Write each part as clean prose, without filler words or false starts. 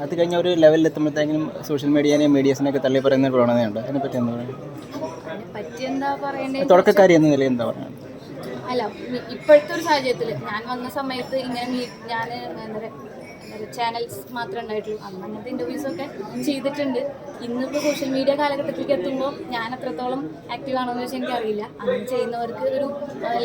അത് കഴിഞ്ഞ ഒരു ലെവലിൽ എത്തുമ്പോഴത്തേക്കും സോഷ്യൽ മീഡിയനെയും മീഡിയസിനെയൊക്കെ തള്ളി പറയുന്ന ഒരു പ്രവണതയുണ്ട്. അതിനെപ്പറ്റി എന്താ പറയുക? തുടക്കക്കാരി എന്ന നിലയിൽ എന്താ പറയുക? അല്ല, ഇപ്പോഴത്തെ ഒരു സാഹചര്യത്തിൽ ഞാൻ വന്ന സമയത്ത് ഇങ്ങനെ ഞാൻ എന്താ പറയുക ചാനൽസ് മാത്രമേ ഉണ്ടായിട്ടുള്ളൂ. അന്ന് അങ്ങനത്തെ ഇൻ്റർവ്യൂസൊക്കെ ചെയ്തിട്ടുണ്ട്. ഇന്നിപ്പോൾ സോഷ്യൽ മീഡിയ കാലഘട്ടത്തിലേക്ക് എത്തുമ്പോൾ ഞാൻ എത്രത്തോളം ആക്റ്റീവ് ആണോ എന്ന് വെച്ചാൽ എനിക്കറിയില്ല. അങ്ങനെ ചെയ്യുന്നവർക്ക് ഒരു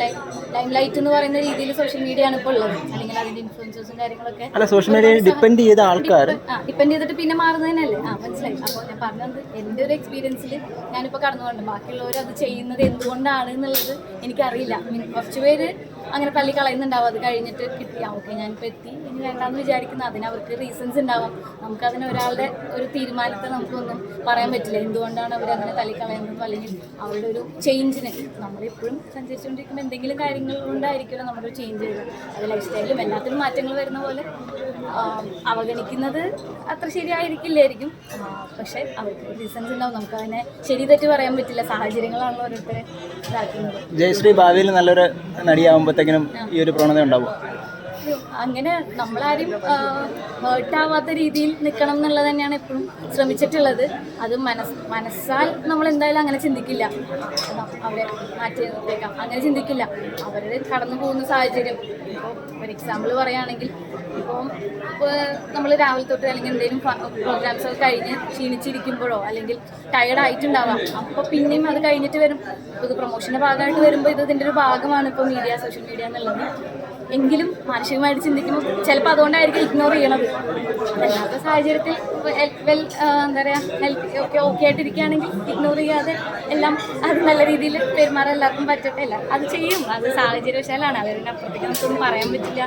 ലൈം ലൈറ്റ് എന്ന് പറയുന്ന രീതിയിൽ സോഷ്യൽ മീഡിയ ആണ് ഇപ്പോൾ ഉള്ളത്. അല്ലെങ്കിൽ അതിൻ്റെ ഇൻഫ്ലുവൻസേഴ്സും കാര്യങ്ങളൊക്കെ അല്ല, സോഷ്യൽ മീഡിയയിൽ ഡിപ്പെൻഡ് ചെയ്ത ആൾക്കാർ ഡിപ്പെൻഡ് ചെയ്തിട്ട് പിന്നെ മാറുന്നതിനല്ലേ. മനസ്സിലായി. അപ്പോൾ ഞാൻ പറഞ്ഞത് എൻ്റെ ഒരു എക്സ്പീരിയൻസിൽ ഞാനിപ്പോൾ കടന്നുകൊണ്ട് ബാക്കിയുള്ളവർ അത് ചെയ്യുന്നത് എന്തുകൊണ്ടാണ് എന്നുള്ളത് എനിക്കറിയില്ല. കുറച്ച് പേര് അങ്ങനെ തള്ളി കളയുന്നുണ്ടാവും. അത് കഴിഞ്ഞിട്ട് കിട്ടിയാൽ ഓക്കെ ഞാനിപ്പോൾ എത്തി ഇനി വേണ്ടാന്ന് വിചാരിക്കുന്ന അതിന് അവർക്ക് റീസൺസ് ഉണ്ടാവാം. നമുക്കതിന് ഒരാളുടെ ഒരു തീരുമാനത്തെ നമുക്കൊന്നും പറയാൻ പറ്റില്ല എന്തുകൊണ്ടാണ് അവരങ്ങനെ തള്ളിക്കളയുന്നതും അല്ലെങ്കിൽ അവരുടെ ഒരു ചേഞ്ചിന്. നമ്മളെപ്പോഴും സഞ്ചരിച്ചുകൊണ്ടിരിക്കുമ്പോൾ എന്തെങ്കിലും കാര്യങ്ങൾ കൊണ്ടായിരിക്കുമല്ലോ നമ്മുടെ ഒരു ചേഞ്ച് ചെയ്യുന്നത്. അത് ലൈഫ് സ്റ്റൈലിലും എല്ലാത്തിലും മാറ്റങ്ങൾ വരുന്ന പോലെ അവഗണിക്കുന്നത് അത്ര ശരിയായിരിക്കില്ലായിരിക്കും. പക്ഷേ അവർക്ക് റീസൺസ് ഉണ്ടാവും. നമുക്കതിനെ ശരി തെറ്റ് പറയാൻ പറ്റില്ല. സാഹചര്യങ്ങളാണല്ലോ ഓരോരുത്തരെ ഇതാക്കുന്നത്. ജയശ്രീ ഭാവിയിൽ നല്ലൊരു നടിയാവുമ്പോഴത്തേക്കിനും ഈ ഒരു പ്രവണത ഉണ്ടാവും. അങ്ങനെ നമ്മളാരും ഹേർട്ടാവാത്ത രീതിയിൽ നിൽക്കണം എന്നുള്ളത് തന്നെയാണ് എപ്പോഴും ശ്രമിച്ചിട്ടുള്ളത്. അത് മനസ്സാൽ നമ്മൾ എന്തായാലും അങ്ങനെ ചിന്തിക്കില്ല. അവരെ മാറ്റി നിർത്തേക്കാം അങ്ങനെ ചിന്തിക്കില്ല. അവരുടെ കടന്നു പോകുന്ന സാഹചര്യം ഇപ്പോൾ ഒരു എക്സാമ്പിൾ പറയുകയാണെങ്കിൽ ഇപ്പോൾ നമ്മൾ രാവിലെ തൊട്ട് അല്ലെങ്കിൽ എന്തെങ്കിലും പ്രോഗ്രാംസ് ഒക്കെ കഴിഞ്ഞ് ക്ഷീണിച്ചിരിക്കുമ്പോഴോ അല്ലെങ്കിൽ ടയർഡായിട്ടുണ്ടാവാം. അപ്പോൾ പിന്നെയും അത് കഴിഞ്ഞിട്ട് വരും. ഇത് പ്രൊമോഷൻ്റെ ഭാഗമായിട്ട് വരുമ്പോൾ ഇതിൻ്റെ ഒരു ഭാഗമാണ് ഇപ്പോൾ സോഷ്യൽ മീഡിയ എന്നുള്ളത്. എങ്കിലും മാനസികമായിട്ട് ചിന്തിക്കുമ്പോൾ ചിലപ്പോൾ അതുകൊണ്ടായിരിക്കും ഇഗ്നോർ ചെയ്യണത്. അതല്ലാത്ത സാഹചര്യത്തിൽ എന്താ പറയുക ഓക്കെ ആയിട്ടിരിക്കുകയാണെങ്കിൽ ഇഗ്നോർ ചെയ്യാതെ എല്ലാം അത് നല്ല രീതിയിൽ പെരുമാറാൻ എല്ലാവർക്കും പറ്റട്ടെ. അത് ചെയ്യും. അത് സാഹചര്യവശാലാണ്. അവരുടെ അപ്പുറത്തേക്ക് നമുക്കൊന്നും പറയാൻ പറ്റില്ല.